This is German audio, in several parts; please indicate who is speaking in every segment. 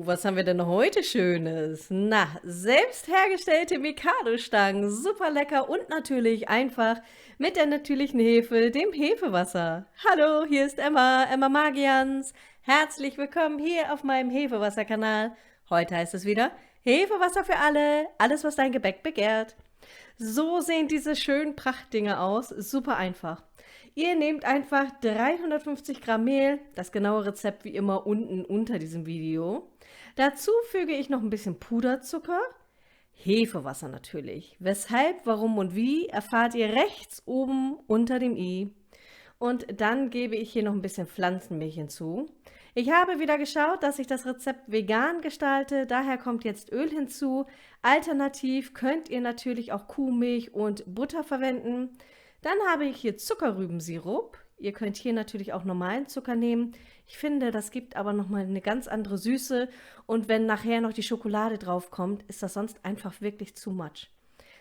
Speaker 1: was haben wir denn heute Schönes? Na, selbst hergestellte Mikado-Stangen, super lecker und natürlich einfach mit der natürlichen Hefe, dem Hefewasser. Hallo, hier ist Emma, Emma Magians. Herzlich willkommen hier auf meinem Hefewasser-Kanal. Heute heißt es wieder Hefewasser für alle, alles was dein Gebäck begehrt. So sehen diese schönen Prachtdinger aus, super einfach. Ihr nehmt einfach 350 Gramm Mehl, das genaue Rezept wie immer unten unter diesem Video. Dazu füge ich noch ein bisschen Puderzucker, Hefewasser natürlich. Weshalb, warum und wie erfahrt ihr rechts oben unter dem i. Und dann gebe ich hier noch ein bisschen Pflanzenmilch hinzu. Ich habe wieder geschaut, dass ich das Rezept vegan gestalte, daher kommt jetzt Öl hinzu. Alternativ könnt ihr natürlich auch Kuhmilch und Butter verwenden. Dann habe ich hier Zuckerrübensirup. Ihr könnt hier natürlich auch normalen Zucker nehmen. Ich finde, das gibt aber nochmal eine ganz andere Süße. Und wenn nachher noch die Schokolade drauf kommt, ist das sonst einfach wirklich too much.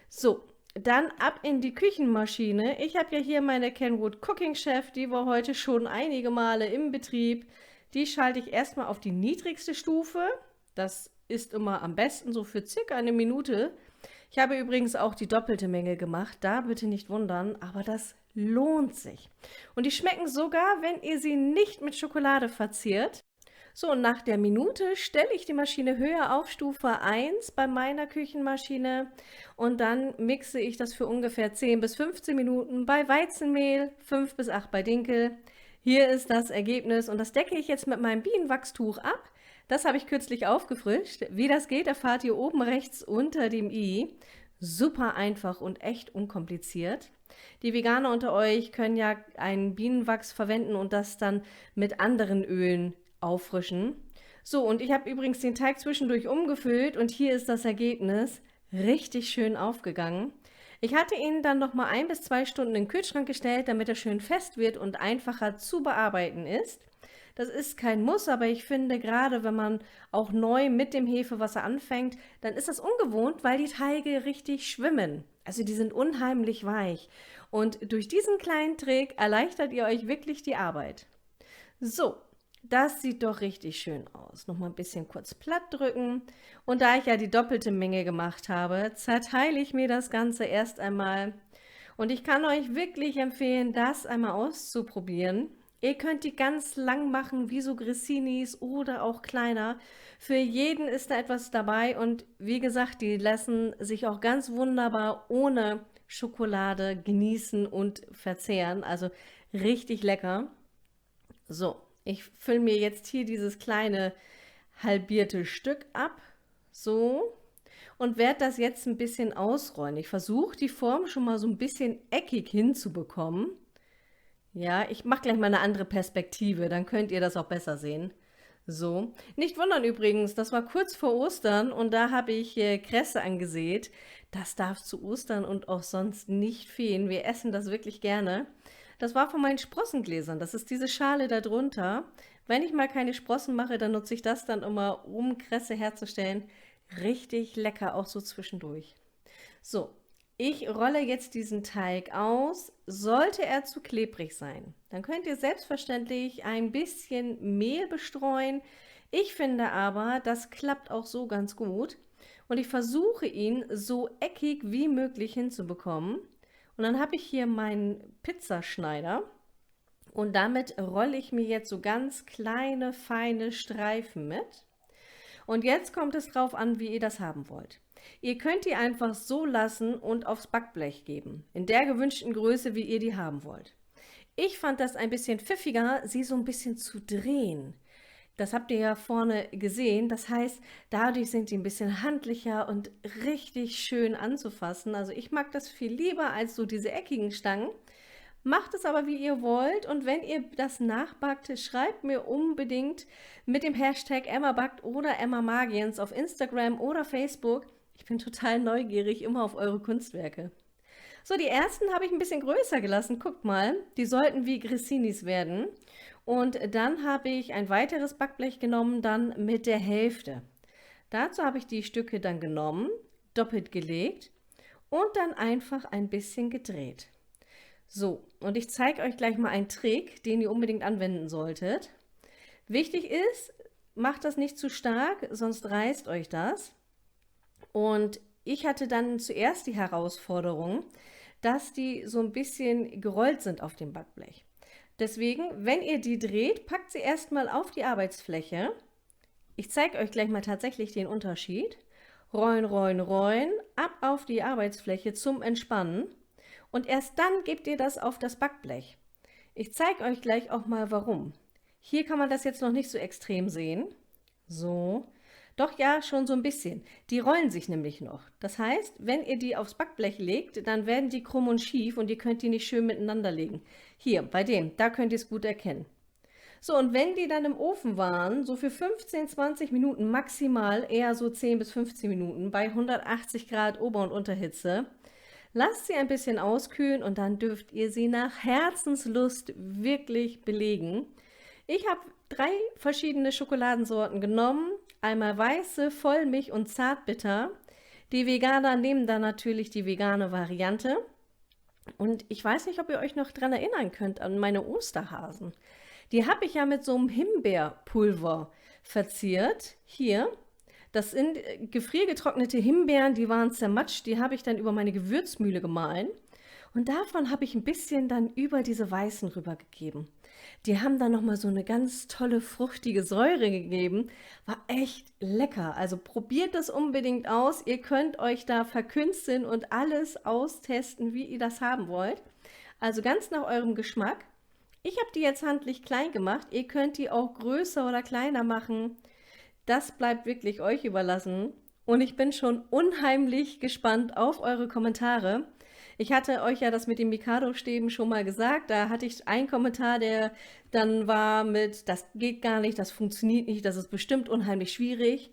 Speaker 1: So, dann ab in die Küchenmaschine. Ich habe ja hier meine Kenwood Cooking Chef, die war heute schon einige Male im Betrieb. Die schalte ich erstmal auf die niedrigste Stufe. Das ist immer am besten so für circa eine Minute. Ich habe übrigens auch die doppelte Menge gemacht, da bitte nicht wundern, aber das lohnt sich. Und die schmecken sogar, wenn ihr sie nicht mit Schokolade verziert. So, und nach der Minute stelle ich die Maschine höher auf Stufe 1 bei meiner Küchenmaschine und dann mixe ich das für ungefähr 10 bis 15 Minuten bei Weizenmehl, 5 bis 8 bei Dinkel. Hier ist das Ergebnis und das decke ich jetzt mit meinem Bienenwachstuch ab. Das habe ich kürzlich aufgefrischt. Wie das geht, erfahrt ihr oben rechts unter dem i. Super einfach und echt unkompliziert. Die Veganer unter euch können ja einen Bienenwachs verwenden und das dann mit anderen Ölen auffrischen. So, und ich habe übrigens den Teig zwischendurch umgefüllt und hier ist das Ergebnis. Richtig schön aufgegangen. Ich hatte ihn dann noch mal 1 bis 2 Stunden in den Kühlschrank gestellt, damit er schön fest wird und einfacher zu bearbeiten ist. Das ist kein Muss, aber ich finde, gerade wenn man auch neu mit dem Hefewasser anfängt, dann ist das ungewohnt, weil die Teige richtig schwimmen. Also die sind unheimlich weich. Und durch diesen kleinen Trick erleichtert ihr euch wirklich die Arbeit. So, das sieht doch richtig schön aus. Noch mal ein bisschen kurz platt drücken. Und da ich ja die doppelte Menge gemacht habe, zerteile ich mir das Ganze erst einmal. Und ich kann euch wirklich empfehlen, das einmal auszuprobieren. Ihr könnt die ganz lang machen, wie so Grissinis oder auch kleiner. Für jeden ist da etwas dabei und wie gesagt, die lassen sich auch ganz wunderbar ohne Schokolade genießen und verzehren. Also richtig lecker. So, ich fülle mir jetzt hier dieses kleine halbierte Stück ab. So. Und werde das jetzt ein bisschen ausrollen. Ich versuche die Form schon mal so ein bisschen eckig hinzubekommen. Ja, ich mache gleich mal eine andere Perspektive, dann könnt ihr das auch besser sehen. So. Nicht wundern übrigens, das war kurz vor Ostern und da habe ich Kresse angesät. Das darf zu Ostern und auch sonst nicht fehlen. Wir essen das wirklich gerne. Das war von meinen Sprossengläsern. Das ist diese Schale da drunter. Wenn ich mal keine Sprossen mache, dann nutze ich das dann immer, um Kresse herzustellen. Richtig lecker, auch so zwischendurch. So, ich rolle jetzt diesen Teig aus. Sollte er zu klebrig sein, dann könnt ihr selbstverständlich ein bisschen Mehl bestreuen. Ich finde aber, das klappt auch so ganz gut. Und ich versuche ihn so eckig wie möglich hinzubekommen. Und dann habe ich hier meinen Pizzaschneider. Und damit rolle ich mir jetzt so ganz kleine, feine Streifen mit. Und jetzt kommt es drauf an, wie ihr das haben wollt. Ihr könnt die einfach so lassen und aufs Backblech geben, in der gewünschten Größe, wie ihr die haben wollt. Ich fand das ein bisschen pfiffiger, sie so ein bisschen zu drehen. Das habt ihr ja vorne gesehen. Das heißt, dadurch sind die ein bisschen handlicher und richtig schön anzufassen. Also ich mag das viel lieber als so diese eckigen Stangen. Macht es aber, wie ihr wollt. Und wenn ihr das nachbackt, schreibt mir unbedingt mit dem Hashtag EmmaBackt oder EmmaMagiens auf Instagram oder Facebook. Ich bin total neugierig immer auf eure Kunstwerke. So, die ersten habe ich ein bisschen größer gelassen. Guckt mal, die sollten wie Grissinis werden. Und dann habe ich ein weiteres Backblech genommen, dann mit der Hälfte. Dazu habe ich die Stücke dann genommen, doppelt gelegt und dann einfach ein bisschen gedreht. So, und ich zeige euch gleich mal einen Trick, den ihr unbedingt anwenden solltet. Wichtig ist, macht das nicht zu stark, sonst reißt euch das. Und ich hatte dann zuerst die Herausforderung, dass die so ein bisschen gerollt sind auf dem Backblech. Deswegen, wenn ihr die dreht, packt sie erstmal auf die Arbeitsfläche. Ich zeige euch gleich mal tatsächlich den Unterschied. Rollen, rollen, rollen, ab auf die Arbeitsfläche zum Entspannen. Und erst dann gebt ihr das auf das Backblech. Ich zeige euch gleich auch mal warum. Hier kann man das jetzt noch nicht so extrem sehen. So. Doch ja, schon so ein bisschen. Die rollen sich nämlich noch. Das heißt, wenn ihr die aufs Backblech legt, dann werden die krumm und schief und ihr könnt die nicht schön miteinander legen. Hier, bei dem, da könnt ihr es gut erkennen. So, und wenn die dann im Ofen waren, so für 15, 20 Minuten maximal, eher so 10 bis 15 Minuten, bei 180 Grad Ober- und Unterhitze, lasst sie ein bisschen auskühlen und dann dürft ihr sie nach Herzenslust wirklich belegen. Ich habe 3 verschiedene Schokoladensorten genommen, einmal weiße, Vollmilch und Zartbitter. Die Veganer nehmen dann natürlich die vegane Variante. Und ich weiß nicht, ob ihr euch noch daran erinnern könnt an meine Osterhasen. Die habe ich ja mit so einem Himbeerpulver verziert. Hier, das sind gefriergetrocknete Himbeeren, die waren zermatscht, die habe ich dann über meine Gewürzmühle gemahlen. Und davon habe ich ein bisschen dann über diese weißen rübergegeben. Die haben dann nochmal so eine ganz tolle, fruchtige Säure gegeben. War echt lecker. Also probiert das unbedingt aus. Ihr könnt euch da verkünsteln und alles austesten, wie ihr das haben wollt. Also ganz nach eurem Geschmack. Ich habe die jetzt handlich klein gemacht. Ihr könnt die auch größer oder kleiner machen. Das bleibt wirklich euch überlassen. Und ich bin schon unheimlich gespannt auf eure Kommentare. Ich hatte euch ja das mit den Mikado-Stäben schon mal gesagt. Da hatte ich einen Kommentar, der dann war mit, das geht gar nicht, das funktioniert nicht, das ist bestimmt unheimlich schwierig.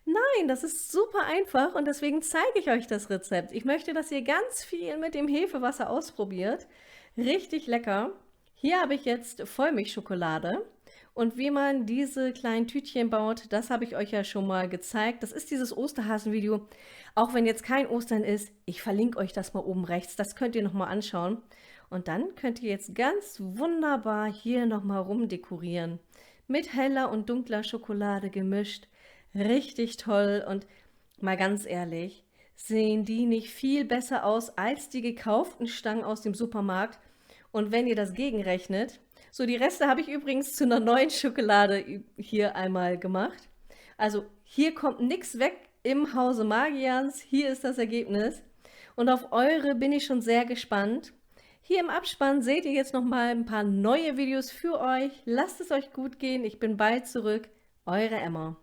Speaker 1: Nein, das ist super einfach und deswegen zeige ich euch das Rezept. Ich möchte, dass ihr ganz viel mit dem Hefewasser ausprobiert. Richtig lecker. Hier habe ich jetzt Vollmilchschokolade. Und wie man diese kleinen Tütchen baut, das habe ich euch ja schon mal gezeigt. Das ist dieses Osterhasen-Video. Auch wenn jetzt kein Ostern ist, ich verlinke euch das mal oben rechts. Das könnt ihr nochmal anschauen. Und dann könnt ihr jetzt ganz wunderbar hier nochmal rumdekorieren. Mit heller und dunkler Schokolade gemischt. Richtig toll. Und mal ganz ehrlich, sehen die nicht viel besser aus als die gekauften Stangen aus dem Supermarkt? Und wenn ihr das gegenrechnet, so die Reste habe ich übrigens zu einer neuen Schokolade hier einmal gemacht. Also hier kommt nichts weg im Hause Magians. Hier ist das Ergebnis. Und auf eure bin ich schon sehr gespannt. Hier im Abspann seht ihr jetzt noch mal ein paar neue Videos für euch. Lasst es euch gut gehen. Ich bin bald zurück. Eure Emma.